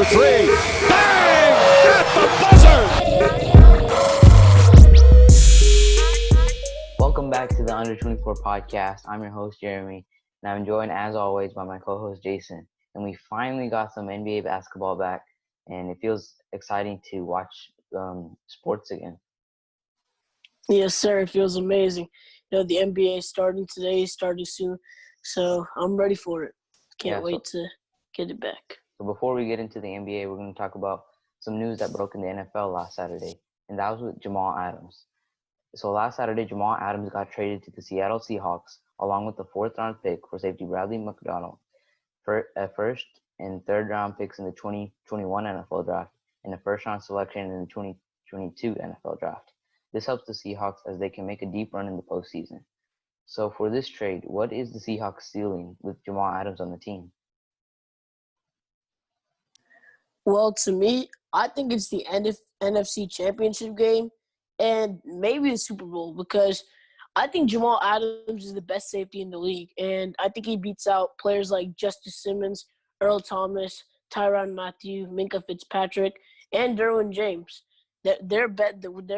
for three. Bang! At the buzzer! Welcome back to the Under 24 podcast. I'm your host, Jeremy, and I'm joined, as always, by my co-host, Jason. And we finally got some NBA basketball back, and it feels exciting to watch sports again. Yes, sir. It feels amazing. The NBA is starting today, starting soon. So I'm ready for it. Can't wait to get it back. So before we get into the NBA, we're going to talk about some news that broke in the NFL last Saturday, and that was with Jamal Adams. So last Saturday, Jamal Adams got traded to the Seattle Seahawks along with the fourth-round pick for safety Bradley McDonald, first and third-round picks in the 2021 NFL Draft, and a first-round selection in the 2022 NFL Draft. This helps the Seahawks as they can make a deep run in the postseason. So for this trade, what is the Seahawks ceiling with Jamal Adams on the team? Well, to me, I think it's the NFC Championship game and maybe the Super Bowl because I think Jamal Adams is the best safety in the league, and I think he beats out players like Justice Simmons, Earl Thomas, Tyrann Mathieu, Minkah Fitzpatrick, and Derwin James. They're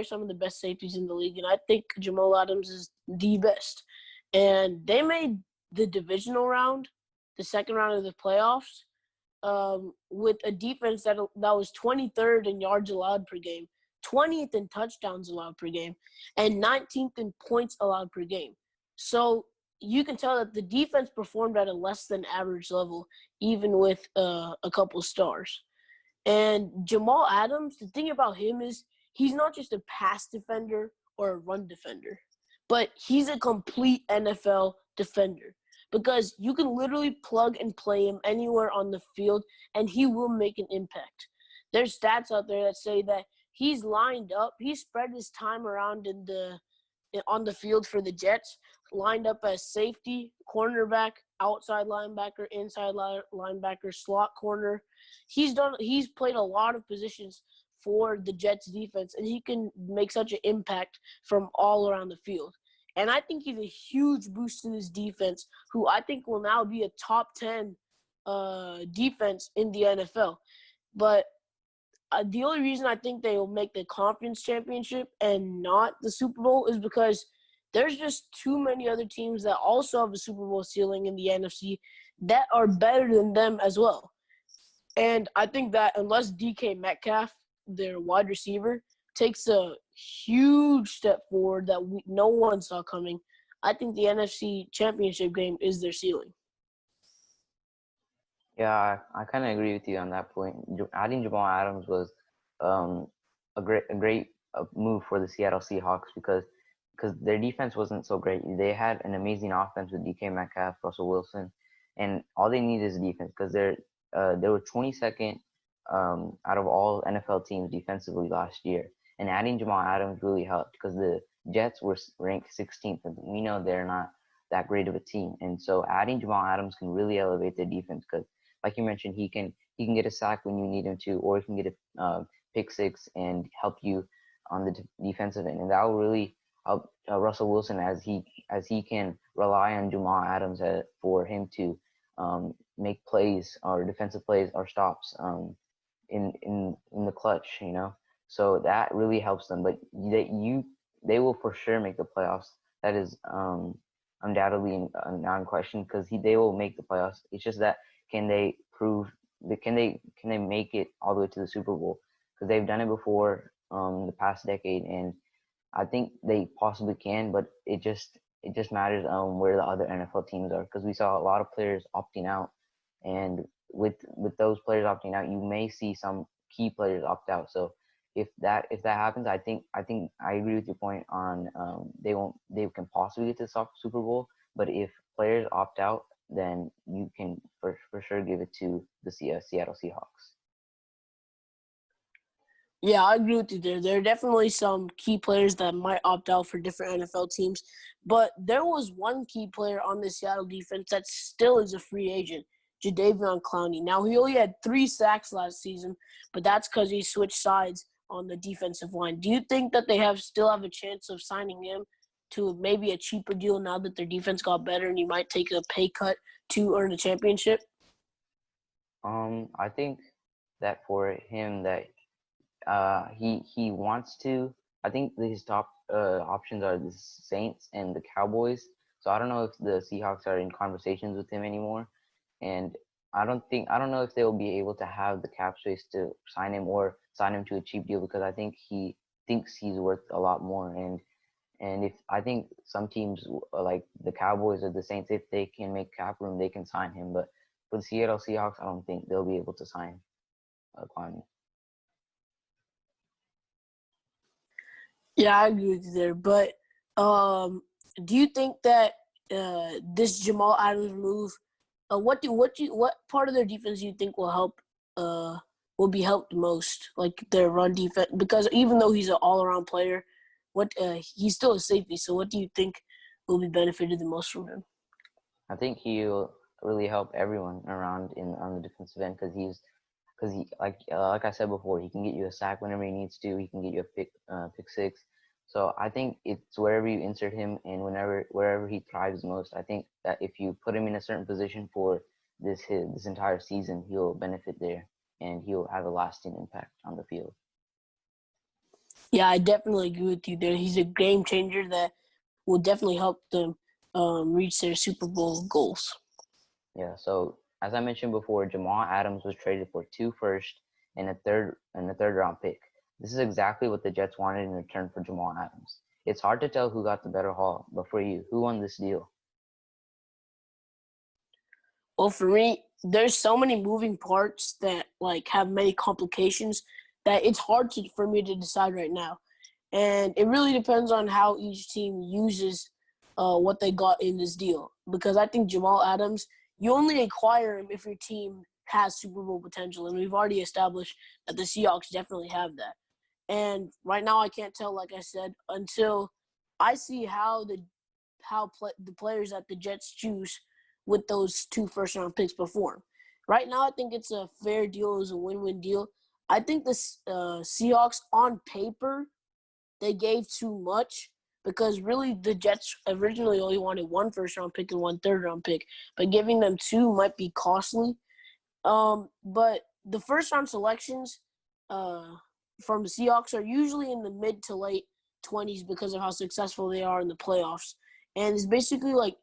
some of the best safeties in the league, and I think Jamal Adams is the best. And they made the divisional round, the second round of the playoffs, with a defense that was 23rd in yards allowed per game, 20th in touchdowns allowed per game, and 19th in points allowed per game. So you can tell that the defense performed at a less than average level, even with a couple stars. And Jamal Adams, the thing about him is he's not just a pass defender or a run defender, but he's a complete NFL defender because you can literally plug and play him anywhere on the field and he will make an impact. There's stats out there that say that he's lined up, he spread his time around on the field for the Jets, lined up as safety, cornerback, outside linebacker, inside linebacker, slot corner. He's played a lot of positions for the Jets defense, and he can make such an impact from all around the field. And I think he's a huge boost to this defense, who I think will now be a top 10 defense in the NFL. But the only reason I think they will make the conference championship and not the Super Bowl is because there's just too many other teams that also have a Super Bowl ceiling in the NFC that are better than them as well. And I think that unless DK Metcalf, their wide receiver, takes a huge step forward that no one saw coming, I think the NFC Championship game is their ceiling. Yeah, I kind of agree with you on that point. Adding Jamal Adams was a great move for the Seattle Seahawks because their defense wasn't so great. They had an amazing offense with DK Metcalf, Russell Wilson, and all they need is defense because they were 22nd out of all NFL teams defensively last year. And adding Jamal Adams really helped because the Jets were ranked 16th, and we know they're not that great of a team. And so adding Jamal Adams can really elevate the defense because, like you mentioned, he can get a sack when you need him to, or he can get a pick six and help you on the defensive end, and that will really help Russell Wilson as he can rely on Jamal Adams for him to make plays or defensive plays or stops in the clutch, So that really helps them. But they will for sure make the playoffs. That is undoubtedly not in question because they will make the playoffs. It's just that can they make it all the way to the Super Bowl? Because they've done it before the past decade, and I think they possibly can, but it just matters where the other NFL teams are because we saw a lot of players opting out, and with those players opting out, you may see some key players opt out. So if that happens, I think I agree with your point on they can possibly get to the Super Bowl, but if players opt out, then you can for sure give it to the Seattle Seahawks. Yeah, I agree with you there. There are definitely some key players that might opt out for different NFL teams, but there was one key player on the Seattle defense that still is a free agent, Jadeveon Clowney. Now, he only had 3 sacks last season, but that's because he switched sides on the defensive line. Do you think that they still have a chance of signing him to maybe a cheaper deal now that their defense got better and he might take a pay cut to earn a championship? I think that for him that he wants to. I think that his top options are the Saints and the Cowboys. So I don't know if the Seahawks are in conversations with him anymore, and I don't know if they'll be able to have the cap space to sign him or sign him to a cheap deal because I think he thinks he's worth a lot more. And if I think some teams like the Cowboys or the Saints, if they can make cap room, they can sign him. But for the Seattle Seahawks, I don't think they'll be able to sign Kwame. Yeah, I agree with you there. But do you think that this Jamal Adams move, what part of their defense do you think will help? Will be helped most, like their run defense? Because even though he's an all-around player, he's still a safety. So what do you think will be benefited the most from him? I think he'll really help everyone around in on the defensive end because he like I said before, he can get you a sack whenever he needs to. He can get you a pick six. So I think it's wherever you insert him and wherever he thrives most. I think that if you put him in a certain position for this entire season, he'll benefit there and he'll have a lasting impact on the field. Yeah, I definitely agree with you there. He's a game changer that will definitely help them reach their Super Bowl goals. Yeah. So as I mentioned before, Jamal Adams was traded for 2 first and a third round pick. This is exactly what the Jets wanted in return for Jamal Adams. It's hard to tell who got the better haul, but for you, who won this deal? Well, for me, there's so many moving parts that like have many complications that it's hard for me to decide right now. And it really depends on how each team uses what they got in this deal. Because I think Jamal Adams, you only acquire him if your team has Super Bowl potential, and we've already established that the Seahawks definitely have that. And right now, I can't tell, like I said, until I see the players that the Jets choose with those 2 first-round picks perform. Right now, I think it's a fair deal. It was a win-win deal. I think the Seahawks, on paper, they gave too much because really the Jets originally only wanted 1 first-round pick and 1 third-round pick, but giving them 2 might be costly. But the first-round selections from the Seahawks are usually in the mid to late 20s because of how successful they are in the playoffs. And it's basically like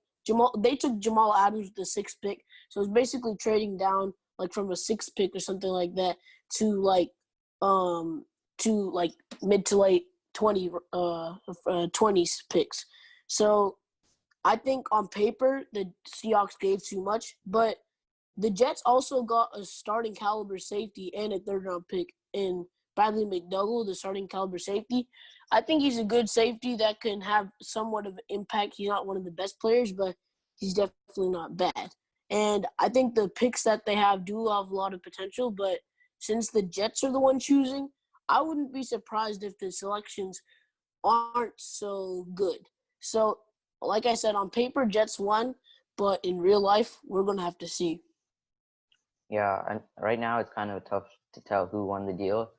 they took Jamal Adams with the 6th pick, so it's basically trading down like from a 6th pick or something like that to like mid to late 20s picks. So I think on paper the Seahawks gave too much, but the Jets also got a starting caliber safety and a 3rd-round pick in Bradley McDougald, the starting caliber safety. I think he's a good safety that can have somewhat of an impact. He's not one of the best players, but he's definitely not bad. And I think the picks that they have do have a lot of potential, but since the Jets are the one choosing, I wouldn't be surprised if the selections aren't so good. So, like I said, on paper, Jets won, but in real life, we're going to have to see. Yeah, and right now it's kind of tough to tell who won the deal.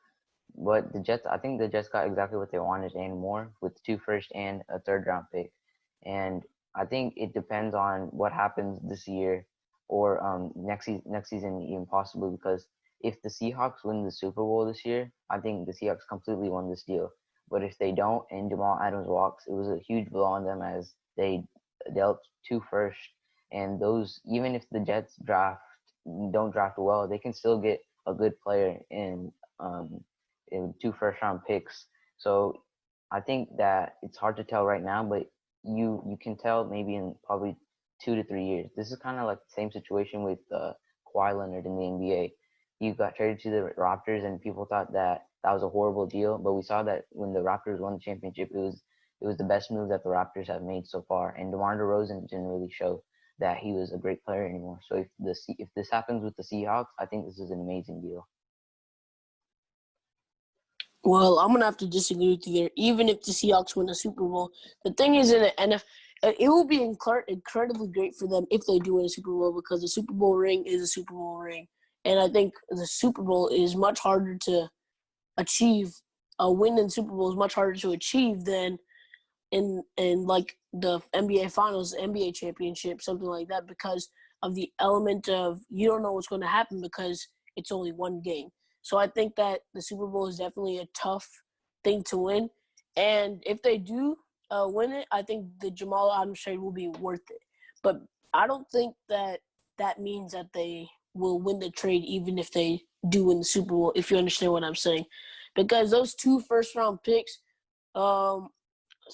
But I think the Jets got exactly what they wanted and more with 2 first and a third round pick. And I think it depends on what happens this year or next season even possibly because if the Seahawks win the Super Bowl this year, I think the Seahawks completely won this deal. But if they don't and Jamal Adams walks, it was a huge blow on them as they dealt 2 first. And those, even if the Jets don't draft well, they can still get a good player in 2 first round picks. So I think that it's hard to tell right now, but you can tell maybe in probably 2 to 3 years. This is kind of like the same situation with Kawhi Leonard in the NBA. He got traded to the Raptors, and people thought that was a horrible deal. But we saw that when the Raptors won the championship, it was the best move that the Raptors have made so far. And DeMar DeRozan didn't really show that he was a great player anymore. So if this happens with the Seahawks, I think this is an amazing deal. Well, I'm gonna have to disagree with you there. Even if the Seahawks win the Super Bowl, the thing is in the NFL, it will be incredibly great for them if they do win a Super Bowl because the Super Bowl ring is a Super Bowl ring, and I think the Super Bowl is much harder to achieve. A win in the Super Bowl is much harder to achieve than in like the NBA Finals, NBA championship, something like that, because of the element of you don't know what's going to happen because it's only one game. So I think that the Super Bowl is definitely a tough thing to win. And if they do win it, I think the Jamal Adams trade will be worth it. But I don't think that that means that they will win the trade even if they do win the Super Bowl, if you understand what I'm saying. Because those 2 first-round picks,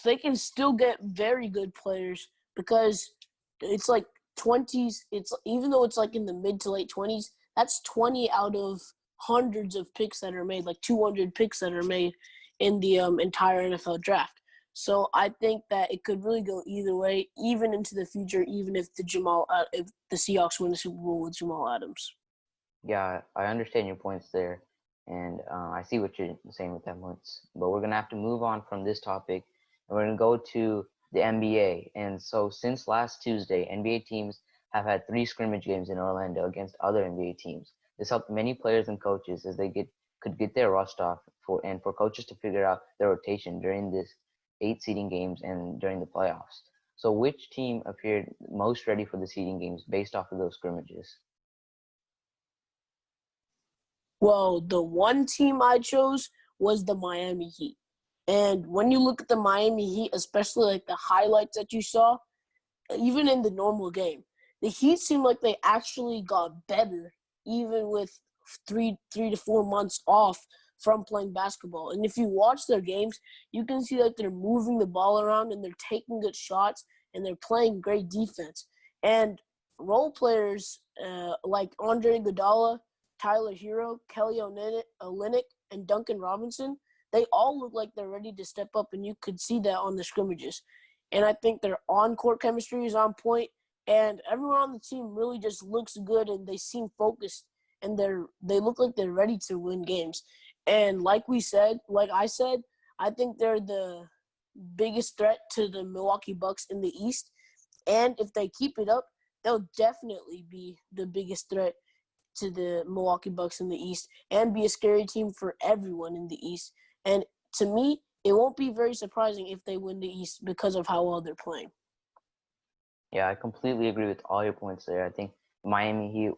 they can still get very good players because it's like 20s. It's even though it's like in the mid to late 20s, that's 20 out of hundreds of picks that are made, like 200 picks that are made in the entire NFL draft. So I think that it could really go either way, even into the future, even if if the Seahawks win the Super Bowl with Jamal Adams. Yeah, I understand your points there, and I see what you're saying with that points. But we're gonna have to move on from this topic, and we're gonna go to the NBA. And so, since last Tuesday, NBA teams have had 3 scrimmage games in Orlando against other NBA teams. This helped many players and coaches as they could get their rust off for coaches to figure out their rotation during this 8 seeding games and during the playoffs. So, which team appeared most ready for the seeding games based off of those scrimmages? Well, the one team I chose was the Miami Heat. And when you look at the Miami Heat, especially like the highlights that you saw, even in the normal game, the Heat seemed like they actually got better, even with three to 4 months off from playing basketball. And if you watch their games, you can see that they're moving the ball around and they're taking good shots and they're playing great defense. And role players like Andre Iguodala, Tyler Hero, Kelly Olynyk, and Duncan Robinson, they all look like they're ready to step up, and you could see that on the scrimmages. And I think their on-court chemistry is on point, and everyone on the team really just looks good, and they seem focused, and they look like they're ready to win games. And like I said, I think they're the biggest threat to the Milwaukee Bucks in the East. And if they keep it up, they'll definitely be the biggest threat to the Milwaukee Bucks in the East and be a scary team for everyone in the East. And to me, it won't be very surprising if they win the East because of how well they're playing. Yeah, I completely agree with all your points there. I think Miami Heat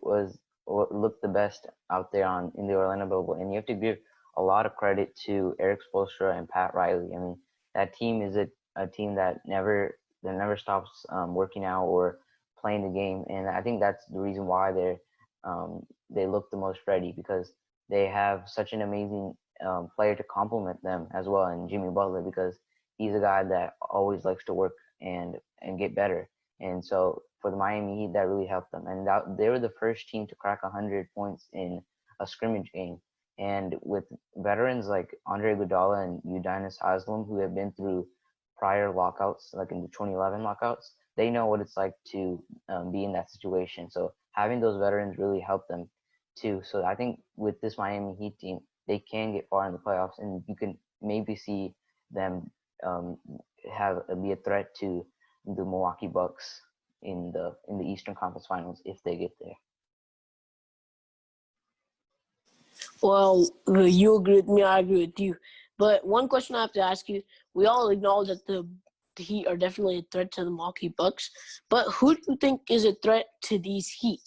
looked the best out there in the Orlando bubble, and you have to give a lot of credit to Eric Spoelstra and Pat Riley. I mean, that team is a team that never stops working out or playing the game, and I think that's the reason why they look the most ready, because they have such an amazing player to complement them as well, and Jimmy Butler, because he's a guy that always likes to work and get better. And so for the Miami Heat, that really helped them. And they were the first team to crack 100 points in a scrimmage game. And with veterans like Andre Iguodala and Udonis Haslem, who have been through prior lockouts, like in the 2011 lockouts, they know what it's like to be in that situation. So having those veterans really helped them too. So I think with this Miami Heat team, they can get far in the playoffs, and you can maybe see them be a threat to the Milwaukee Bucks in the Eastern Conference Finals if they get there. Well, you agree with me, I agree with you. But one question I have to ask you, we all acknowledge that the Heat are definitely a threat to the Milwaukee Bucks, but who do you think is a threat to these Heat?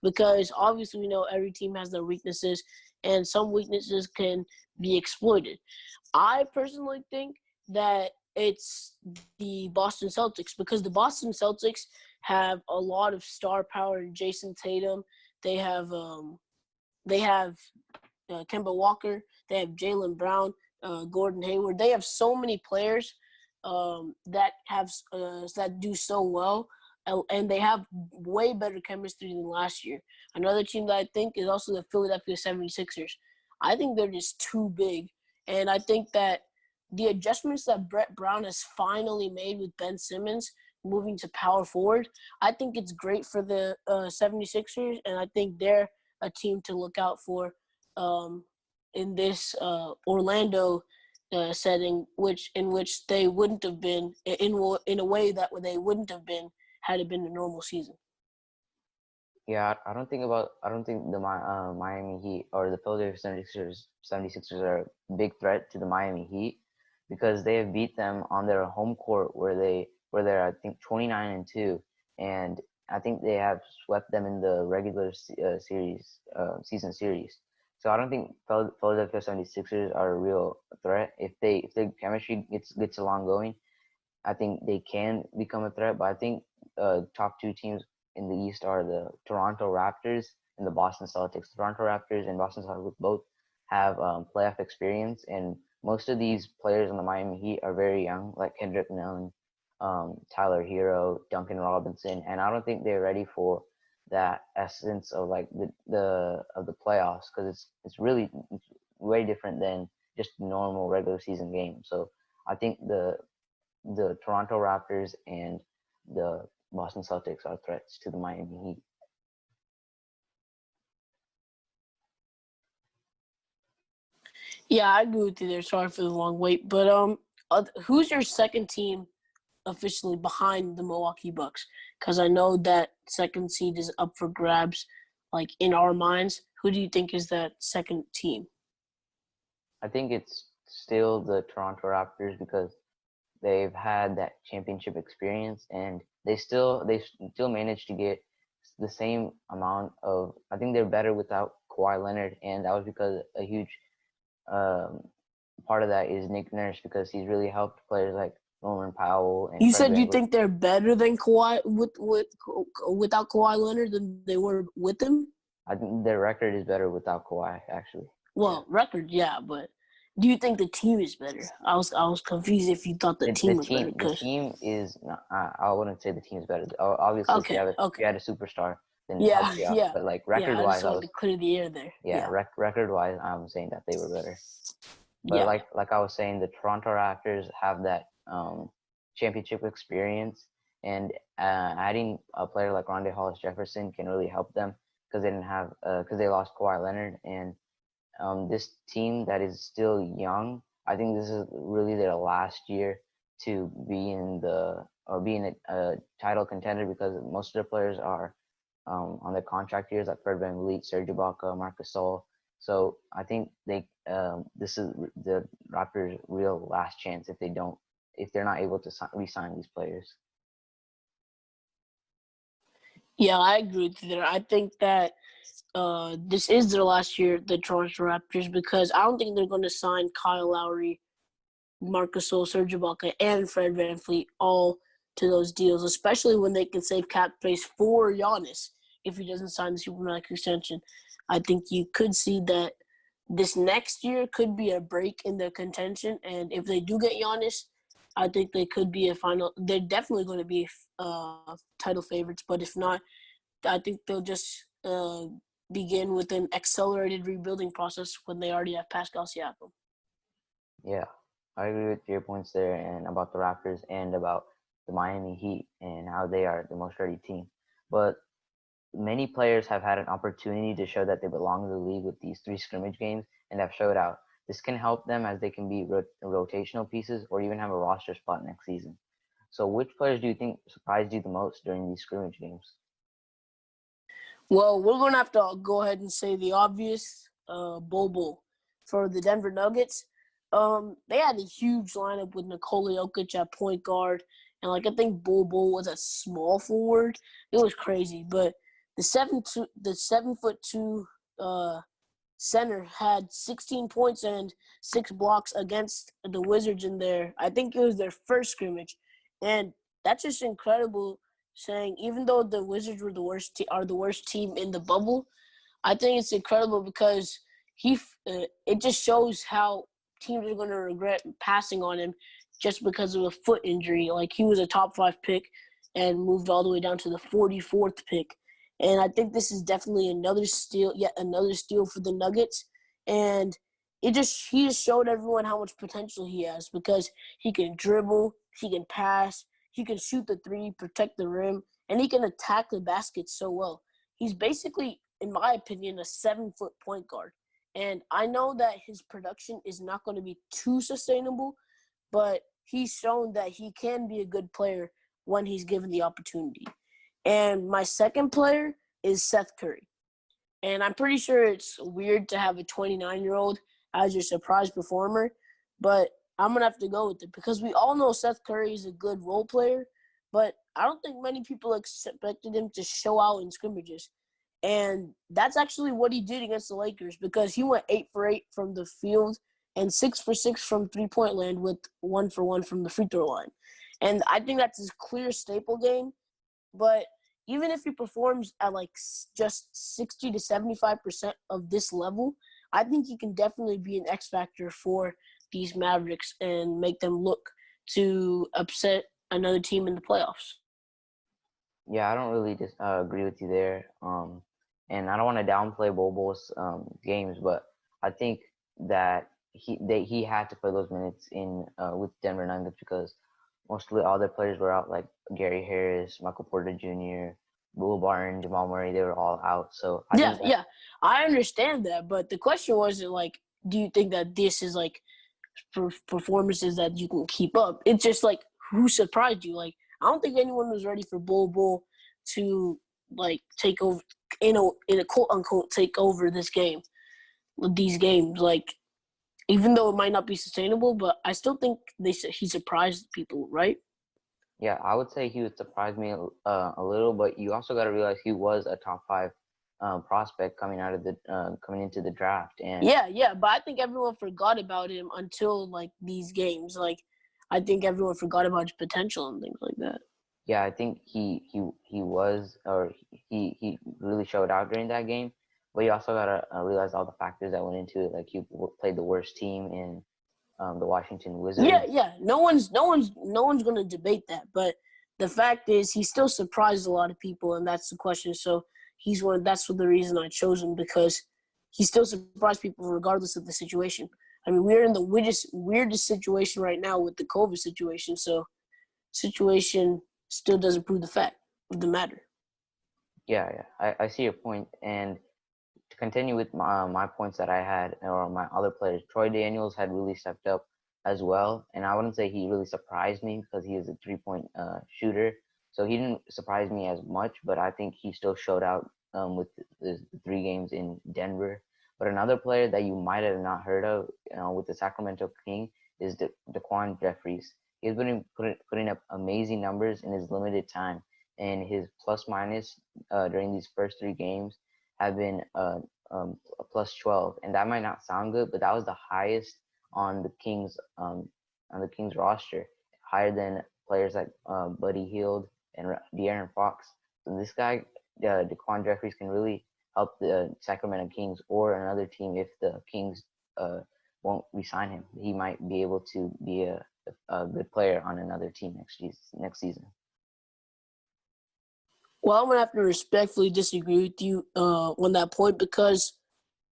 Because obviously we know every team has their weaknesses, and some weaknesses can be exploited. I personally think that it's the Boston Celtics, because the Boston Celtics have a lot of star power in Jason Tatum. They have Kemba Walker. They have Jaylen Brown, Gordon Hayward. They have so many players that do so well, and they have way better chemistry than last year. Another team that I think is also the Philadelphia 76ers. I think they're just too big, and I think that the adjustments that Brett Brown has finally made with Ben Simmons moving to power forward, I think it's great for the 76ers, and I think they're a team to look out for in this Orlando setting, in which they wouldn't have been in a way that they wouldn't have been had it been a normal season. Yeah, I don't think the Miami Heat or the Philadelphia 76ers are a big threat to the Miami Heat, because they have beat them on their home court where they're I think 29-2, and I think they have swept them in the regular season series. So I don't think Philadelphia 76ers are a real threat. If the chemistry gets along going, I think they can become a threat. But I think top two teams in the East are the Toronto Raptors and the Boston Celtics. Toronto Raptors and Boston Celtics both have playoff experience, and most of these players on the Miami Heat are very young, like Kendrick Nunn, Tyler Hero, Duncan Robinson, and I don't think they're ready for that essence of like the playoffs, because it's really way different than just normal regular season game. So I think the Toronto Raptors and the Boston Celtics are threats to the Miami Heat. Yeah, I agree with you there. Sorry for the long wait, but who's your second team officially behind the Milwaukee Bucks? Because I know that second seed is up for grabs, like in our minds. Who do you think is that second team? I think it's still the Toronto Raptors because they've had that championship experience, and they still managed to get the same amount of. I think they're better without Kawhi Leonard, and that was because a huge um, part of that is Nick Nurse, because he's really helped players like Norman Powell and You Fred said you VanVleet. think they're better than Kawhi without Kawhi Leonard than they were with him. I think their record is better without Kawhi, actually. Well, record, yeah, but do you think the team is better? I was confused if you thought the team was better. The team is not, I wouldn't say the team is better. Obviously, Okay, if you had a superstar, then yeah, helps you out. yeah, But like yeah. record I wise, just wanted to clear the air there. record wise, I'm saying that they were better. But Yeah. like I was saying, the Toronto Raptors have that championship experience, and adding a player like Rondae Hollis Jefferson can really help them, because they didn't have because they lost Kawhi Leonard, and this team that is still young, I think this is really their last year to be in a title contender, because most of the players are on their contract years, like Fred VanVleet, Serge Ibaka, Marc Gasol. So I think this is the Raptors' real last chance if they're not able to re-sign these players. Yeah, I agree with you there. I think that this is their last year, the Toronto Raptors, because I don't think they're going to sign Kyle Lowry, Marc Gasol, Serge Ibaka, and Fred VanVleet all to those deals, especially when they can save cap space for Giannis if he doesn't sign the Supermax extension. I think you could see that this next year could be a break in their contention, and if they do get Giannis, I think they could be a final. They're definitely going to be title favorites, but if not, I think they'll just begin with an accelerated rebuilding process when they already have Pascal Siakam. Yeah, I agree with your points there, and about the Raptors and about the Miami Heat and how they are the most ready team. But many players have had an opportunity to show that they belong in the league with these 3 scrimmage games and have showed out. This can help them, as they can be rotational pieces or even have a roster spot next season. So which players do you think surprised you the most during these scrimmage games? Well, we're going to have to go ahead and say the obvious, Bobo. For the Denver Nuggets, they had a huge lineup with Nikola Jokic at point guard, and I think Bobo was a small forward. It was crazy, but the 7'2" center had 16 points and 6 blocks against the Wizards in there. I think it was their first scrimmage, and that's just incredible. Saying even though the Wizards were the worst team in the bubble, I think it's incredible because it just shows how teams are going to regret passing on him just because of a foot injury. Like, he was a top 5 pick and moved all the way down to the 44th pick. And I think this is definitely yet another steal for the Nuggets. And he just showed everyone how much potential he has, because he can dribble, he can pass, he can shoot the 3, protect the rim, and he can attack the basket so well. He's basically, in my opinion, a 7-foot point guard. And I know that his production is not going to be too sustainable, but he's shown that he can be a good player when he's given the opportunity. And my second player is Seth Curry. And I'm pretty sure it's weird to have a 29-year-old as your surprise performer, but I'm going to have to go with it because we all know Seth Curry is a good role player, but I don't think many people expected him to show out in scrimmages. And that's actually what he did against the Lakers because he went 8 for 8 from the field and 6 for 6 from 3-point land with 1 for 1 from the free throw line. And I think that's his clear staple game. But even if he performs at like just 60 to 75% of this level, I think he can definitely be an X factor for these Mavericks and make them look to upset another team in the playoffs. Yeah, I don't really agree with you there. And I don't want to downplay Bobo's games, but I think that he had to play those minutes in with Denver Nuggets because mostly all their players were out, like Gary Harris, Michael Porter Jr., Will Barton, Jamal Murray. They were all out. So I understand that, but the question wasn't like, do you think that this is like performances that you can keep up? It's just like, who surprised you? Like, I don't think anyone was ready for Bol to like take over in a quote unquote take over these games. Like, even though it might not be sustainable, but I still think he surprised people, right? Yeah, I would say he would surprise me a little, but you also got to realize he was a top 5 prospect coming into the draft. And yeah, but I think everyone forgot about him until like these games. Like, I think everyone forgot about his potential and things like that. Yeah, I think he was, or he really showed out during that game. But you also gotta realize all the factors that went into it. Like, he played the worst team in the Washington Wizards. Yeah. No one's gonna debate that. But the fact is, he still surprised a lot of people, and that's the question. So that's the reason I chose him, because he still surprised people regardless of the situation. I mean, we're in the weirdest situation right now with the COVID situation. So, situation still doesn't prove the fact of the matter. Yeah. I see your point. And to continue with my points that I had, or my other players, Troy Daniels had really stepped up as well. And I wouldn't say he really surprised me because he is a 3-point shooter. So he didn't surprise me as much, but I think he still showed out with the 3 games in Denver. But another player that you might have not heard of with the Sacramento King is Daquan Jeffries. He's been putting up amazing numbers in his limited time, and his plus minus during these first 3 games have been a plus 12, and that might not sound good, but that was the highest on the Kings roster, higher than players like Buddy Hield and De'Aaron Fox. So this guy, Daquan Jeffries, can really help the Sacramento Kings or another team if the Kings won't re-sign him. He might be able to be a good player on another team next season. Well, I'm gonna have to respectfully disagree with you on that point, because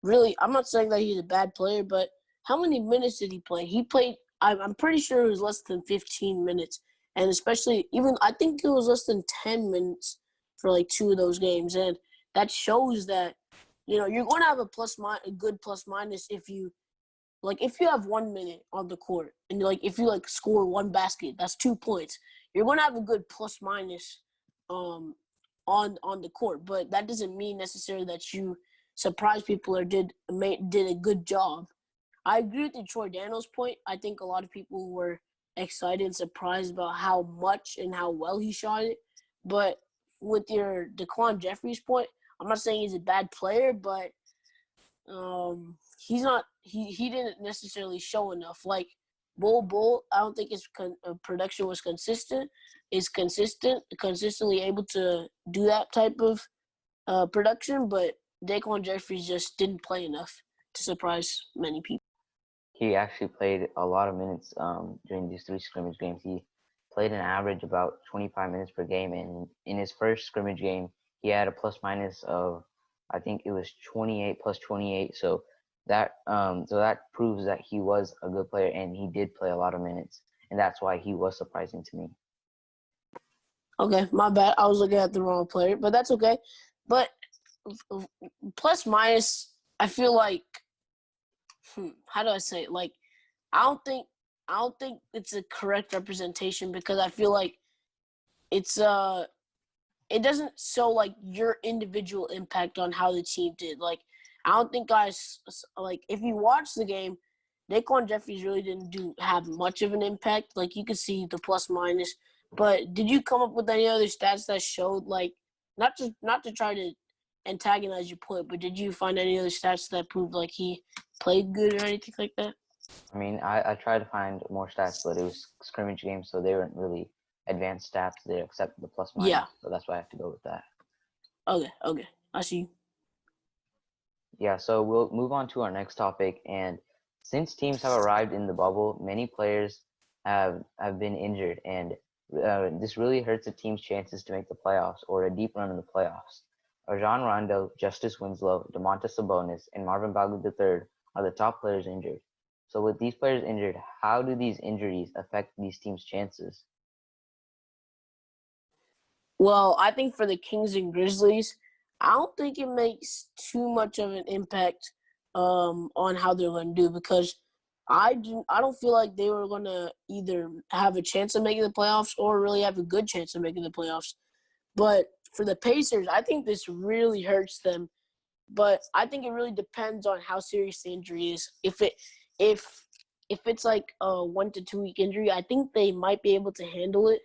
really, I'm not saying that he's a bad player, but how many minutes did he play? He played, I'm pretty sure it was less than 15 minutes, and especially I think it was less than 10 minutes for like 2 of those games, and that shows that you're going to have a good plus minus if you have 1 minute on the court, and if you score 1 basket, that's 2 points. You're going to have a good plus minus on the court, but that doesn't mean necessarily that you surprised people or did a good job. I agree with the Troy Daniels point. I think a lot of people were excited and surprised about how much and how well he shot it. But with your Daquan Jeffries point, I'm not saying he's a bad player, but he's not. He didn't necessarily show enough. Like Bull, I don't think his production was consistent. Is consistently able to do that type of production, but Daquan Jeffries just didn't play enough to surprise many people. He actually played a lot of minutes during these 3 scrimmage games. He played an average about 25 minutes per game, and in his first scrimmage game, he had a plus minus of, I think it was 28 plus 28. So that proves that he was a good player, and he did play a lot of minutes, and that's why he was surprising to me. Okay, my bad. I was looking at the wrong player, but that's okay. But plus minus, I feel like, how do I say it? Like, I don't think it's a correct representation, because I feel like it's it doesn't show like your individual impact on how the team did. Like, I don't think guys, like, if you watch the game, Daquan Jeffries really didn't have much of an impact. Like, you could see the plus minus. But did you come up with any other stats that showed, like, not to try to antagonize your point, but did you find any other stats that proved like he played good or anything like that? I mean, I tried to find more stats, but it was scrimmage games, so they weren't really advanced stats there except the plus minus. Yeah. So that's why I have to go with that. Okay. I see. Yeah, so we'll move on to our next topic. And since teams have arrived in the bubble, many players have been injured, and this really hurts a team's chances to make the playoffs or a deep run in the playoffs. Rajon Rondo, Justice Winslow, Domantas Sabonis, and Marvin Bagley III are the top players injured. So with these players injured, how do these injuries affect these teams' chances? Well, I think for the Kings and Grizzlies, I don't think it makes too much of an impact on how they're going to do because I don't feel like they were going to either have a chance of making the playoffs or really have a good chance of making the playoffs. But for the Pacers, I think this really hurts them. But I think it really depends on how serious the injury is. If it's like a 1 to 2 week injury, I think they might be able to handle it.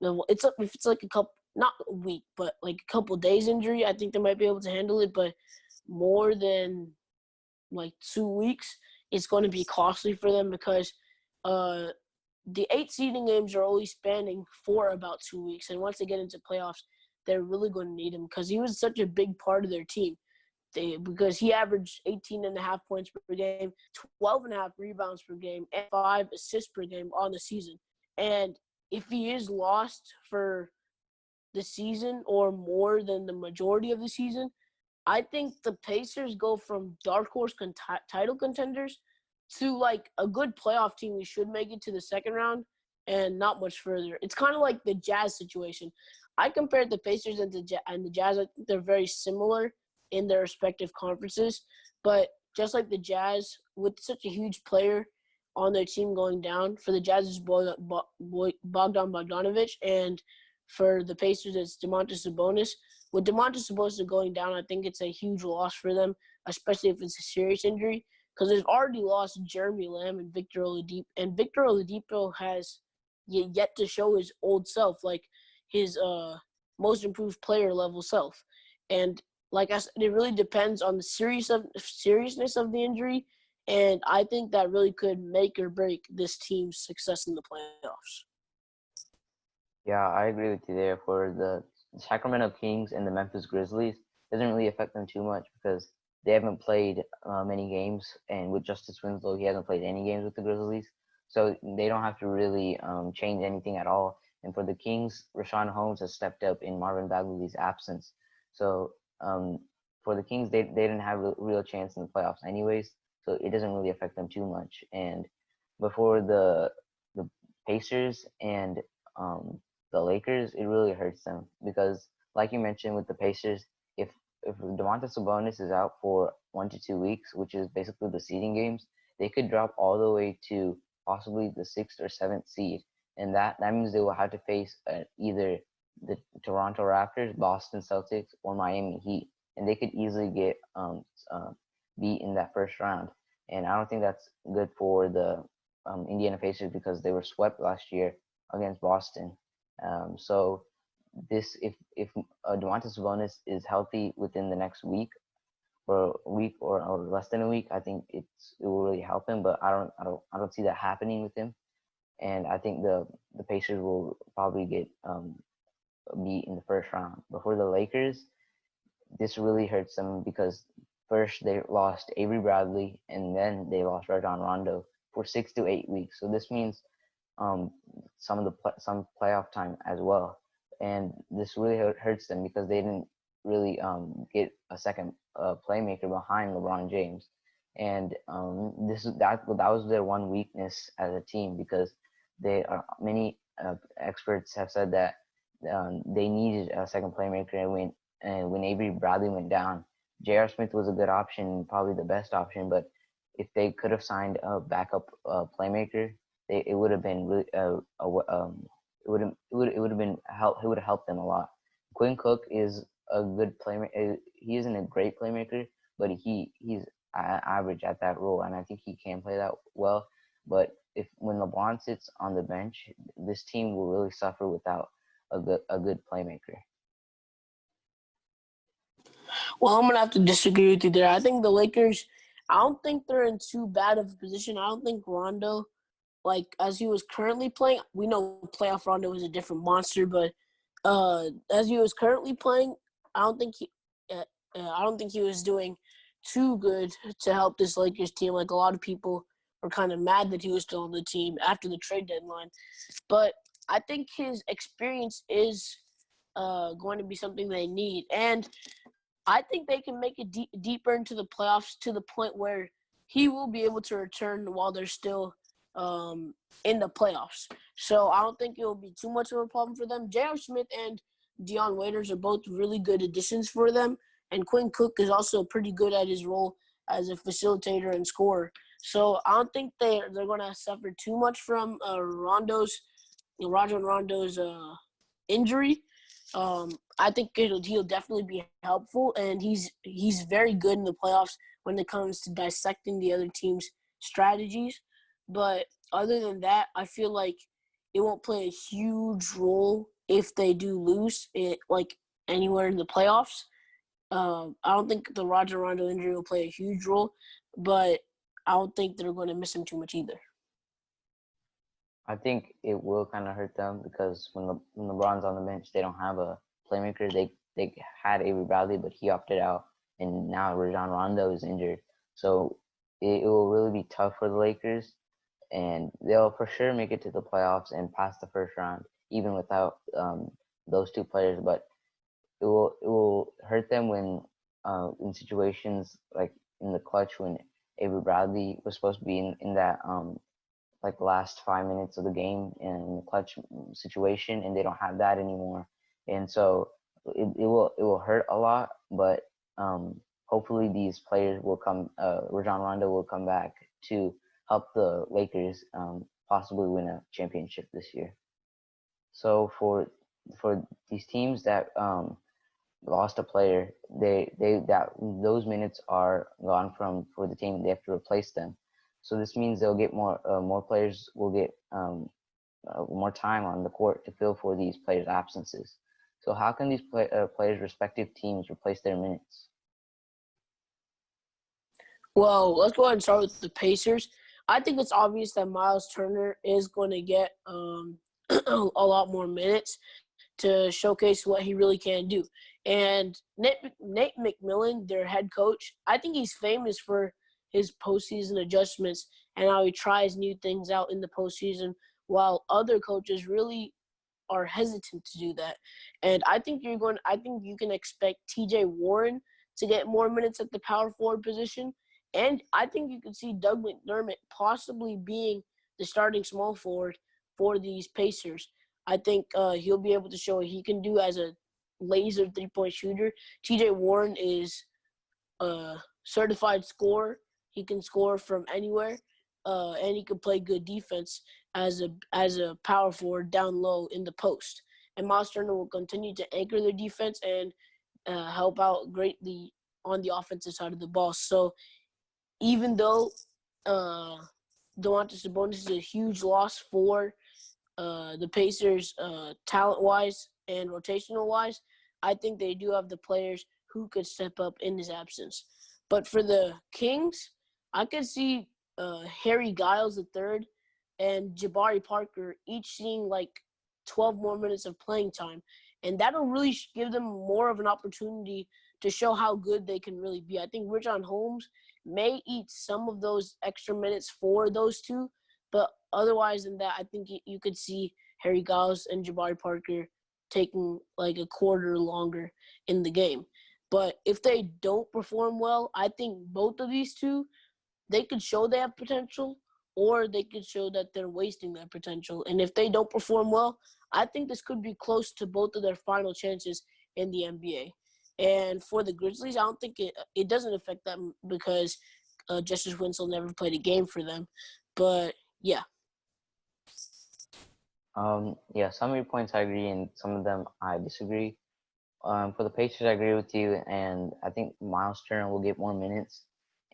If it's like a couple, not a week, but like a couple days injury, I think they might be able to handle it. But more than like 2 weeks, it's going to be costly for them because the 8 seeding games are only spanning for about 2 weeks, and once they get into playoffs, they're really going to need him because he was such a big part of their team. Because he averaged 18.5 points per game, 12.5 rebounds per game, and 5 assists per game on the season. And if he is lost for the season or more than the majority of the season, I think the Pacers go from dark horse title contenders to like a good playoff team who should make it to the second round and not much further. It's kind of like the Jazz situation. I compared the Pacers and the Jazz. I think they're very similar in their respective conferences, but just like the Jazz, with such a huge player on their team going down, for the Jazz is Bogdan Bogdanovic, and for the Pacers it's Domantas Sabonis. With Domantas Sabonis going down, I think it's a huge loss for them, especially if it's a serious injury, because they've already lost Jeremy Lamb and Victor Oladipo, and Victor Oladipo has yet to show his old self, like his most improved player level self. And like I said, it really depends on the seriousness of the injury, and I think that really could make or break this team's success in the playoffs. Yeah, I agree with you there. For the Sacramento Kings and the Memphis Grizzlies, it doesn't really affect them too much because they haven't played many games, and with Justice Winslow, he hasn't played any games with the Grizzlies, so they don't have to really change anything at all. And for the Kings, Rashawn Holmes has stepped up in Marvin Bagley's absence, so for the Kings, they didn't have a real chance in the playoffs anyways, so it doesn't really affect them too much. And before the Pacers and the Lakers, it really hurts them because, like you mentioned with the Pacers, if Domantas Sabonis is out for 1 to 2 weeks, which is basically the seeding games, they could drop all the way to possibly the 6th or 7th seed, and that means they will have to face either the Toronto Raptors, Boston Celtics, or Miami Heat, and they could easily get beat in that first round. And I don't think that's good for the Indiana Pacers because they were swept last year against Boston. So this, if Domantas Sabonis is healthy within the next week, or a week or less than a week, I think it will really help him. But I don't see that happening with him, and I think the Pacers will probably get beat in the first round. But for the Lakers, this really hurts them because first they lost Avery Bradley and then they lost Rajon Rondo for 6 to 8 weeks. So this means some playoff time as well, and this really hurts them because they didn't really get a second playmaker behind LeBron James, and that was their one weakness as a team because many experts have said that they needed a second playmaker, and when Avery Bradley went down, J.R. Smith was a good option, probably the best option, but if they could have signed a backup playmaker, it would have been really it would have helped them a lot. Quinn Cook is a good playmaker. He isn't a great playmaker, but he's average at that role, and I think he can play that well. But when LeBron sits on the bench, this team will really suffer without a good playmaker. Well, I'm gonna have to disagree with you there. I think the Lakers. I don't think they're in too bad of a position. I don't think Rondo, like as he was currently playing, we know playoff Rondo is a different monster, but as he was currently playing, I don't think he, I don't think he was doing too good to help this Lakers team. Like a lot of people were kind of mad that he was still on the team after the trade deadline, but I think his experience is going to be something they need, and I think they can make it deeper into the playoffs to the point where he will be able to return while they're still in the playoffs. So I don't think it will be too much of a problem for them. J.R. Smith and Dion Waiters are both really good additions for them, and Quinn Cook is also pretty good at his role as a facilitator and scorer. So I don't think they're going to suffer too much from Rajon Rondo's injury. I think he'll definitely be helpful, and he's very good in the playoffs when it comes to dissecting the other team's strategies. But other than that, I feel like it won't play a huge role if they do lose it, like anywhere in the playoffs. I don't think the Rajon Rondo injury will play a huge role, but I don't think they're going to miss him too much either. I think it will kind of hurt them because when LeBron's on the bench, they don't have a playmaker. They had Avery Bradley, but he opted out, and now Rajon Rondo is injured. So it will really be tough for the Lakers, and they'll for sure make it to the playoffs and pass the first round, even without those two players. But it will hurt them when in situations like in the clutch when Avery Bradley was supposed to be in that like the last 5 minutes of the game in the clutch situation, and they don't have that anymore, and so it will hurt a lot. But hopefully these players will come. Rajon Rondo will come back to help the Lakers possibly win a championship this year. So for these teams that lost a player, they that those minutes are gone from for the team. They have to replace them. So this means they'll get more players will get more time on the court to fill for these players' absences. So how can these players' respective teams replace their minutes? Well, let's go ahead and start with the Pacers. I think it's obvious that Miles Turner is going to get a lot more minutes to showcase what he really can do. And Nate McMillan, their head coach, I think he's famous for his postseason adjustments and how he tries new things out in the postseason, while other coaches really are hesitant to do that. And I think you can expect TJ Warren to get more minutes at the power forward position. And I think you could see Doug McDermott possibly being the starting small forward for these Pacers. I think he'll be able to show what he can do as a laser three-point shooter. TJ Warren is a certified scorer. He can score from anywhere, and he can play good defense as a power forward down low in the post. And Miles Turner will continue to anchor their defense and help out greatly on the offensive side of the ball. So even though Domantas Sabonis is a huge loss for the Pacers talent-wise and rotational-wise, I think they do have the players who could step up in his absence. But for the Kings, I could see Harry Giles III and Jabari Parker each seeing like 12 more minutes of playing time. And that'll really give them more of an opportunity to show how good they can really be. I think Richaun Holmes may eat some of those extra minutes for those two, but otherwise than that, I think you could see Harry Giles and Jabari Parker taking like a quarter longer in the game. But if they don't perform well, I think both of these two, they could show they have potential, or they could show that they're wasting their potential. And if they don't perform well, I think this could be close to both of their final chances in the NBA. And for the Grizzlies, I don't think it doesn't affect them because Justice Winslow never played a game for them. But yeah. Yeah, some of your points I agree, and some of them I disagree. For the Pacers, I agree with you, and I think Miles Turner will get more minutes.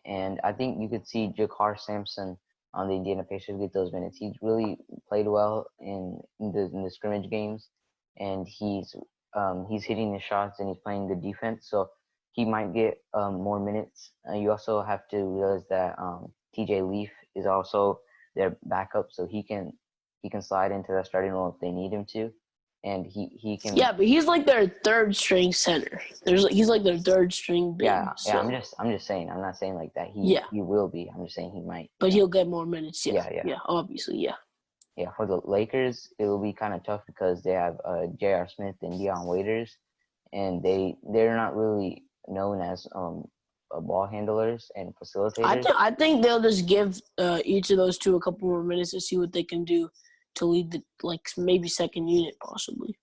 And I think you could see Jakar Sampson on the Indiana Pacers get those minutes. He's really played well in the scrimmage games, and he's hitting the shots and he's playing good defense. So he might get more minutes. You also have to realize that TJ Leaf is also their backup, so he can slide into the starting role if they need him to, and he can. Yeah, but he's like their third string center. He's like their third string big. Yeah. So. I'm just saying. I'm not saying like that. Yeah. He will be. I'm just saying he might. But he'll get more minutes. Yeah. Yeah. Yeah. Obviously. Yeah. Yeah. For the Lakers, it will be kind of tough because they have J.R. Smith and Dion Waiters, and they're not really known as ball handlers and facilitators. I think they'll just give each of those two a couple more minutes to see what they can do to lead the maybe second unit possibly.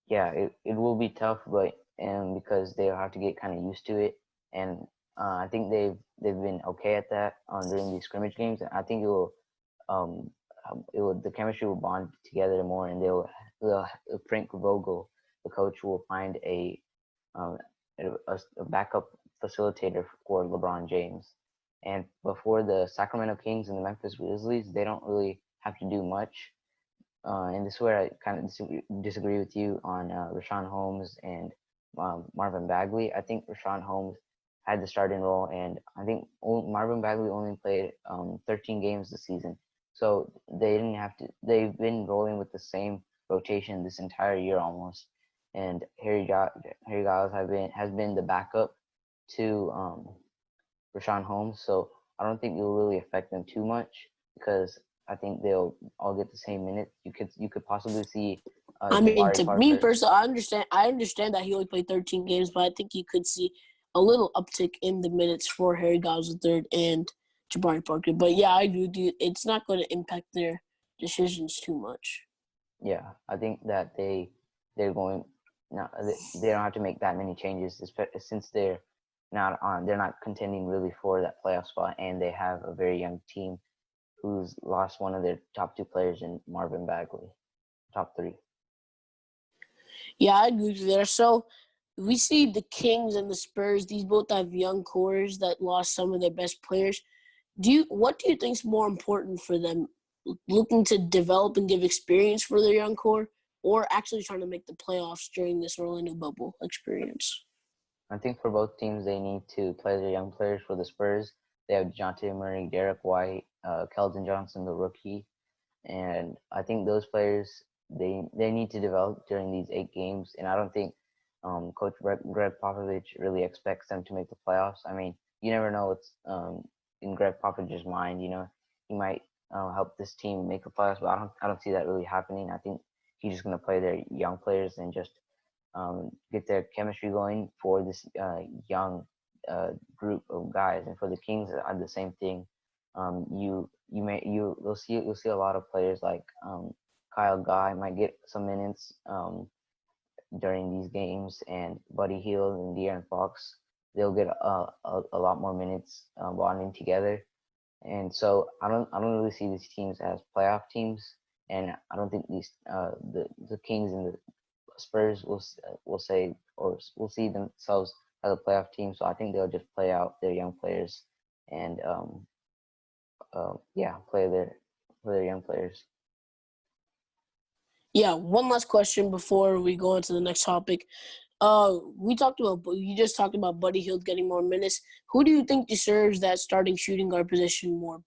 Yeah, it will be tough, but because they'll have to get kind of used to it, and I think they've been okay at that during these scrimmage games. And I think the chemistry will bond together more, and Frank Vogel, the coach, will find a backup facilitator for LeBron James. And before the Sacramento Kings and the Memphis Grizzlies, they don't really have to do much. And this is where I kind of disagree with you on Rashawn Holmes and Marvin Bagley. I think Rashawn Holmes had the starting role, and I think Marvin Bagley only played 13 games this season. So they didn't have to. They've been rolling with the same rotation this entire year almost. And Harry Giles has been the backup to Rashawn Holmes. So I don't think it will really affect them too much because I think they'll all get the same minutes. You could possibly see. I mean, Jabari to Parker. me personally, I understand that he only played 13 games, but I think you could see a little uptick in the minutes for Harry Giles III and Jabari Parker. But yeah, I agree with you. It's not going to impact their decisions too much. Yeah, I think that they're going. No, they don't have to make that many changes since they're not contending really for that playoff spot, and they have a very young team who's lost one of their top two players in Marvin Bagley, top three. Yeah, I agree with you there. So we see the Kings and the Spurs. These both have young cores that lost some of their best players. What do you think is more important for them, looking to develop and give experience for their young core, or actually trying to make the playoffs during this Orlando bubble experience? I think for both teams, they need to play their young players. For the Spurs, they have DeJounte Murray, Derek White, Keldon Johnson, the rookie. And I think those players, they need to develop during these 8 games. And I don't think Coach Greg Popovich really expects them to make the playoffs. I mean, you never know what's in Greg Popovich's mind. You know, he might help this team make the playoffs, but I don't see that really happening. I think he's just going to play their young players and just get their chemistry going for this young group of guys. And for the Kings, are the same thing. You'll see a lot of players like Kyle Guy might get some minutes during these games, and Buddy Hield and De'Aaron Fox, they'll get a lot more minutes bonding together. And so I don't really see these teams as playoff teams, and I don't think these the Kings and the Spurs will see themselves as a playoff team. So I think they'll just play out their young players and play their young players. Yeah, one last question before we go into the next topic. You just talked about Buddy Hield getting more minutes. Who do you think deserves that starting shooting guard position more,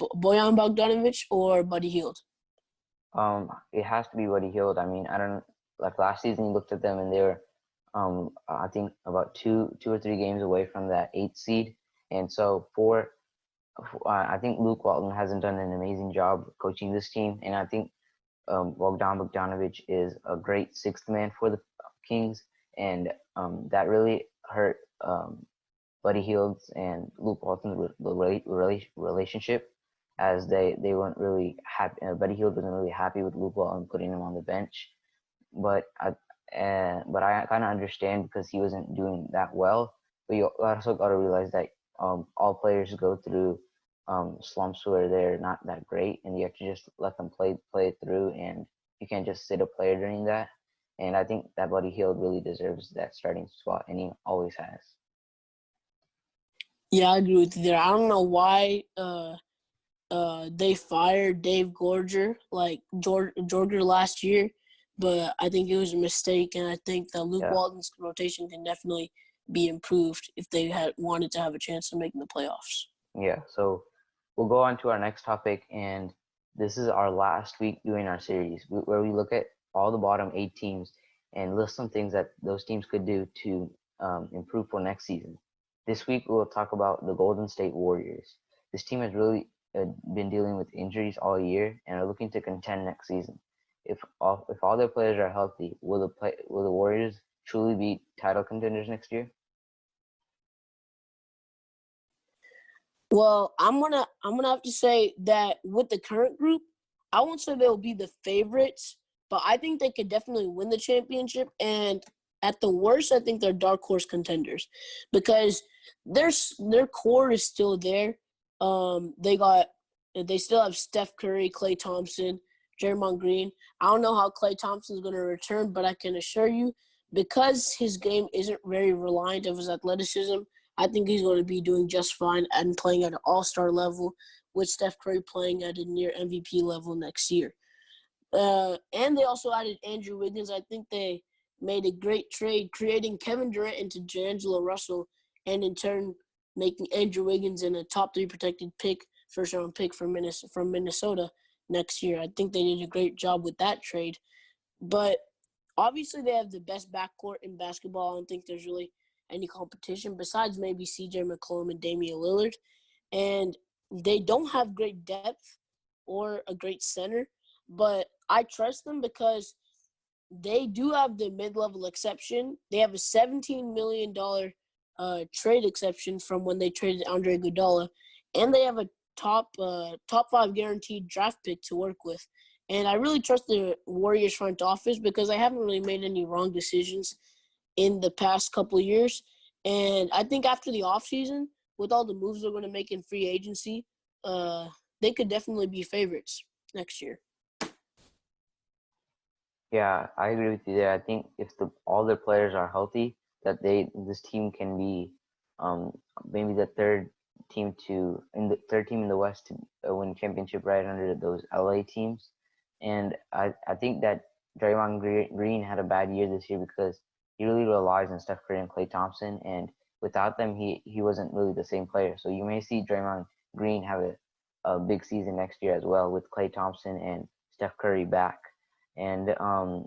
Bojan Bogdanovic or Buddy Hield? It has to be Buddy Hield. I mean, I don't like last season. You looked at them and they were, I think about two or three games away from that 8th seed. And so I think Luke Walton hasn't done an amazing job coaching this team, and I think Bogdan Bogdanovic is a great 6th man for the Kings, and that really hurt Buddy Hield's and Luke Walton's relationship, as they weren't really happy. Buddy Hield wasn't really happy with Luke Walton putting him on the bench, but I kind of understand because he wasn't doing that well. But you also got to realize that all players go through slumps where they're not that great, and you have to just let them play it through, and you can't just sit a player during that. And I think that Buddy Hield really deserves that starting spot, and he always has. Yeah, I agree with you there. I don't know why they fired Dave Gorger last year, but I think it was a mistake, and I think that Luke Walton's rotation can definitely be improved if they had wanted to have a chance to making the playoffs. Yeah, so we'll go on to our next topic, and this is our last week doing our series where we look at all the bottom 8 teams and list some things that those teams could do to improve for next season. This week we'll talk about the Golden State Warriors. This team has really been dealing with injuries all year and are looking to contend next season. If all their players are healthy, will the Warriors truly be title contenders next year? Well, I'm gonna have to say that with the current group, I won't say they'll be the favorites, but I think they could definitely win the championship. And at the worst, I think they're dark horse contenders because their core is still there. They still have Steph Curry, Klay Thompson, Draymond Green. I don't know how Klay Thompson is going to return, but I can assure you, because his game isn't very reliant of his athleticism, I think he's going to be doing just fine and playing at an all-star level with Steph Curry playing at a near MVP level next year. And they also added Andrew Wiggins. I think they made a great trade, creating Kevin Durant into D'Angelo Russell, and in turn making Andrew Wiggins in a top 3 protected pick, first-round pick from Minnesota next year. I think they did a great job with that trade. But obviously they have the best backcourt in basketball. I don't think there's really any competition besides maybe CJ McCollum and Damian Lillard. And they don't have great depth or a great center, but I trust them because they do have the mid-level exception. They have a $17 million trade exception from when they traded Andre Iguodala, and they have a top 5 guaranteed draft pick to work with. And I really trust the Warriors front office because they haven't really made any wrong decisions in the past couple of years. And I think after the offseason, with all the moves they're going to make in free agency, they could definitely be favorites next year. Yeah, I agree with you there. I think if all their players are healthy, that this team can be maybe the third team in the West to win championship right under those LA teams. And I think that Draymond Green had a bad year this year because he really relies on Steph Curry and Klay Thompson, and without them, he wasn't really the same player. So you may see Draymond Green have a big season next year as well with Klay Thompson and Steph Curry back. And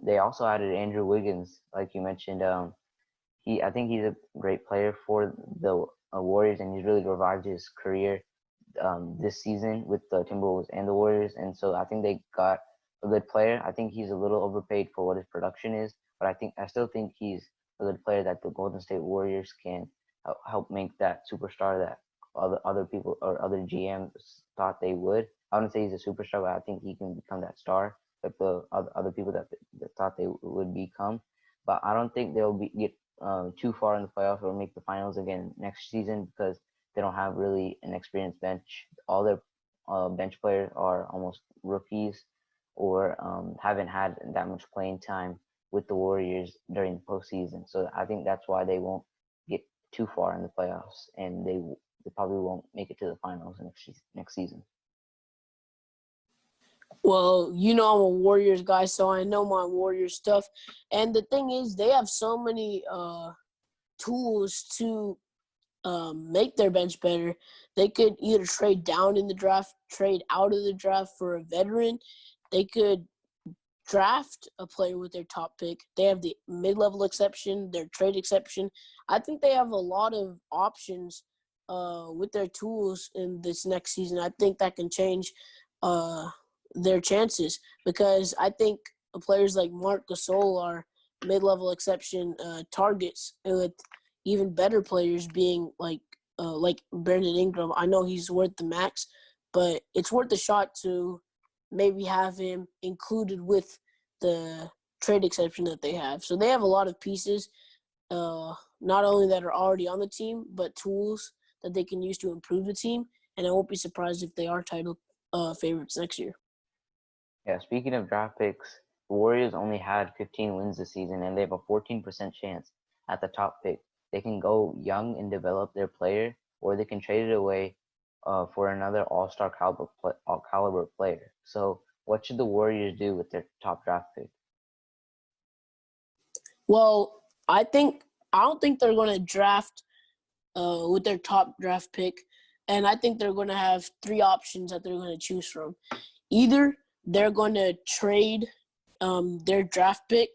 they also added Andrew Wiggins, like you mentioned. I think he's a great player for the Warriors, and he's really revived his career this season with the Timberwolves and the Warriors. And so I think they got a good player. I think he's a little overpaid for what his production is, but I still think he's a good player that the Golden State Warriors can help make that superstar that other people or other GMs thought they would. I wouldn't say he's a superstar, but I think he can become that star that the other people that thought they would become. But I don't think they'll get too far in the playoffs or make the finals again next season because they don't have really an experienced bench. All their bench players are almost rookies or haven't had that much playing time with the Warriors during the postseason. So I think that's why they won't get too far in the playoffs, and they probably won't make it to the finals next season. Well, I'm a Warriors guy, so I know my Warriors stuff. And the thing is, they have so many tools to make their bench better. They could either trade down in the draft, trade out of the draft for a veteran. They could draft a player with their top pick. They have the mid-level exception, their trade exception. I think they have a lot of options with their tools in this next season. I think that can change their chances because I think players like Marc Gasol are mid-level exception targets, with even better players being like Brandon Ingram. I know he's worth the max, but it's worth a shot to maybe have him included with the trade exception that they have. So they have a lot of pieces, not only that are already on the team, but tools that they can use to improve the team. And I won't be surprised if they are title favorites next year. Yeah, speaking of draft picks, the Warriors only had 15 wins this season, and they have a 14% chance at the top pick. They can go young and develop their player, or they can trade it away for another all-star caliber player. So what should the Warriors do with their top draft pick? Well, I think I don't think they're going to draft with their top draft pick, and I think they're going to have three options that they're going to choose from. Either they're going to trade their draft pick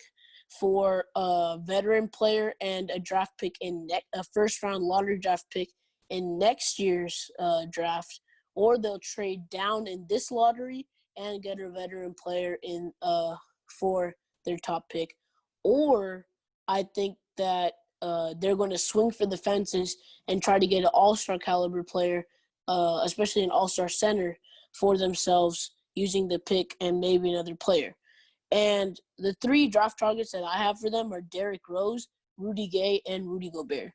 for a veteran player and a draft pick a first-round lottery draft pick in next year's draft, or they'll trade down in this lottery and get a veteran player in for their top pick. Or I think that they're going to swing for the fences and try to get an all-star caliber player, especially an all-star center, for themselves using the pick and maybe another player. And the three draft targets that I have for them are Derrick Rose, Rudy Gay, and Rudy Gobert.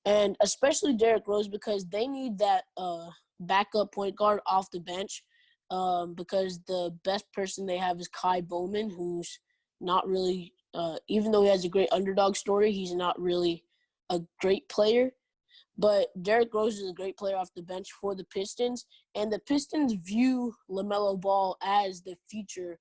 And especially Derrick Rose, because they need that backup point guard off the bench, because the best person they have is Kai Bowman, who's not really even though he has a great underdog story, he's not really a great player. But Derrick Rose is a great player off the bench for the Pistons, and the Pistons view LaMelo Ball as the future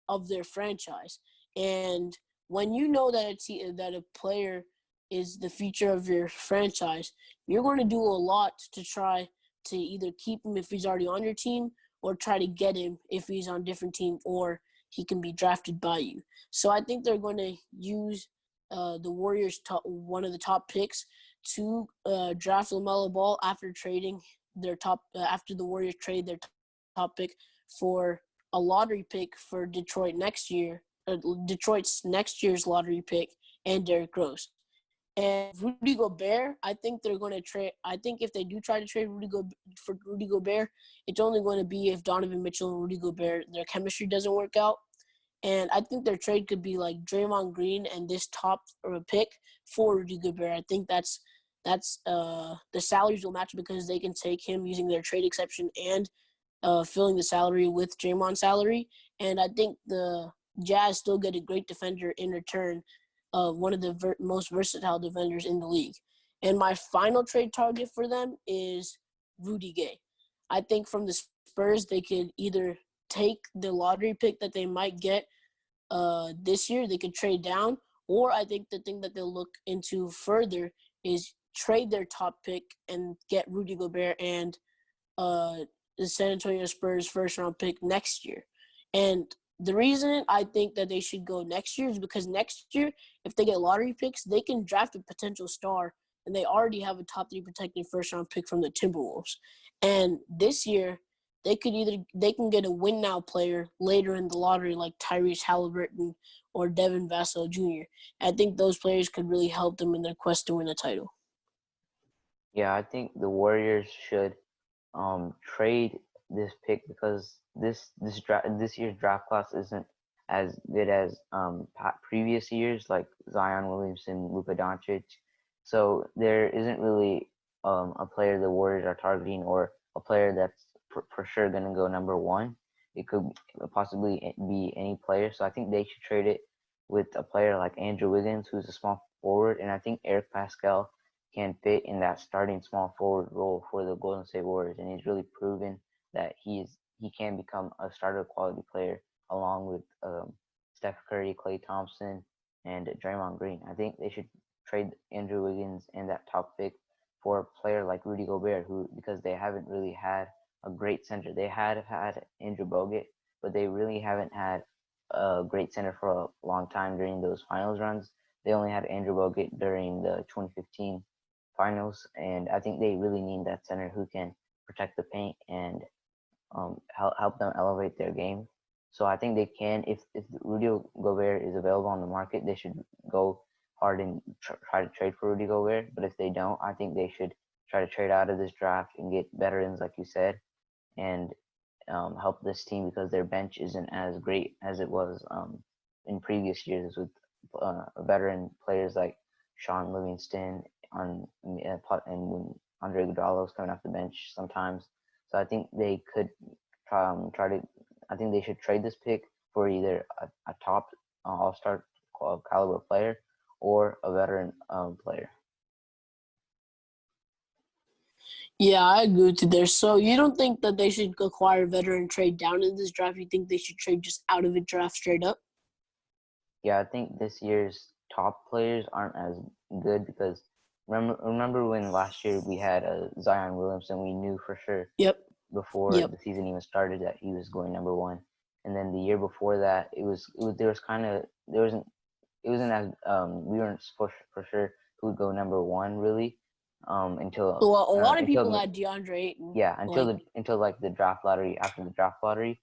of their franchise. And when you know that that a player is the future of your franchise, you're going to do a lot to try to either keep him if he's already on your team, or try to get him if he's on a different team, or he can be drafted by you. So I think they're going to use the Warriors' one of the top picks to draft LaMelo Ball after trading their after the Warriors trade their top pick for a lottery pick for Detroit next year, Detroit's next year's lottery pick, and Derrick Rose. And Rudy Gobert, I think they're going to trade. I think if they do try to trade for Rudy Gobert, it's only going to be if Donovan Mitchell and Rudy Gobert, their chemistry doesn't work out. And I think their trade could be like Draymond Green and this top pick for Rudy Gobert. I think that's the salaries will match because they can take him using their trade exception and filling the salary with Draymond's salary. And I think the Jazz still get a great defender in return, one of the most versatile defenders in the league. And my final trade target for them is Rudy Gay. I think from the Spurs, they could either take the lottery pick that they might get this year, they could trade down, or I think the thing that they'll look into further is trade their top pick and get Rudy Gobert and the San Antonio Spurs first-round pick next year. And the reason I think that they should go next year is because next year, if they get lottery picks, they can draft a potential star, and they already have a top 3 protected first-round pick from the Timberwolves. And this year, they can get a win-now player later in the lottery like Tyrese Halliburton or Devin Vassell Jr. I think those players could really help them in their quest to win a title. Yeah, I think the Warriors should trade this pick because this year's draft class isn't as good as previous years, like Zion Williamson, Luka Doncic. So there isn't really a player the Warriors are targeting, or a player that's for sure going to go number one. It could possibly be any player. So I think they should trade it with a player like Andrew Wiggins, who's a small forward, and I think Eric Pascal can fit in that starting small forward role for the Golden State Warriors, and he's really proven that he can become a starter quality player along with Steph Curry, Klay Thompson, and Draymond Green. I think they should trade Andrew Wiggins and that top pick for a player like Rudy Gobert, because they haven't really had a great center. They had Andrew Bogut, but they really haven't had a great center for a long time during those finals runs. They only had Andrew Bogut during the 2015 finals, and I think they really need that center who can protect the paint and help them elevate their game. So I think they can, if Rudy Gobert is available on the market, they should go hard and try to trade for Rudy Gobert. But if they don't, I think they should try to trade out of this draft and get veterans, like you said, and help this team, because their bench isn't as great as it was in previous years with veteran players like Sean Livingston and when Andre Iguodala was coming off the bench sometimes. So I think they could try to. I think they should trade this pick for either a top all-star caliber player or a veteran player. Yeah, I agree with you there. So you don't think that they should acquire a veteran trade down in this draft? You think they should trade just out of it, draft straight up? Yeah, I think this year's top players aren't as good because remember when last year we had Zion Williamson, we knew for sure Yep. before Yep. the season even started that he was going number one. And then the year before that, it wasn't as we weren't for sure who would go number one really until Well, a lot of until people had DeAndre Ayton. yeah until like, until like the draft lottery after the draft lottery.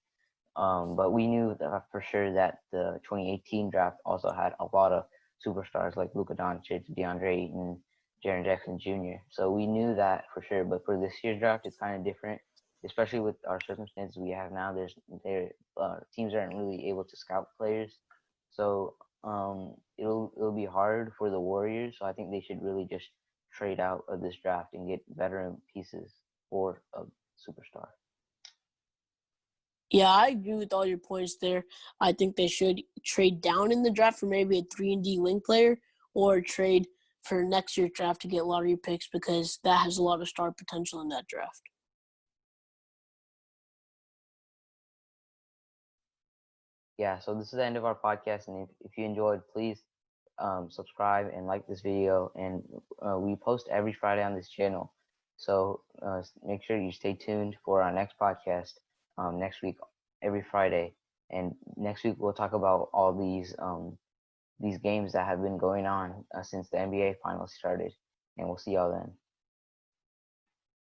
But we knew that for sure that the 2018 draft also had a lot of superstars like Luka Doncic, DeAndre Ayton, Jaren Jackson Jr. So we knew that for sure. But for this year's draft, it's kind of different, especially with our circumstances we have now. Teams aren't really able to scout players, so it'll be hard for the Warriors. So I think they should really just trade out of this draft and get veteran pieces or a superstar. yeah, I agree with all your points there. I think they should trade down in the draft for maybe a 3-and-D wing player, or trade for next year's draft to get lottery picks because that has a lot of star potential in that draft. Yeah, so this is the end of our podcast, and if you enjoyed, please subscribe and like this video. And we post every Friday on this channel, so make sure you stay tuned for our next podcast next week, every Friday. And next week we'll talk about all these games that have been going on since the NBA finals started, and we'll see y'all then.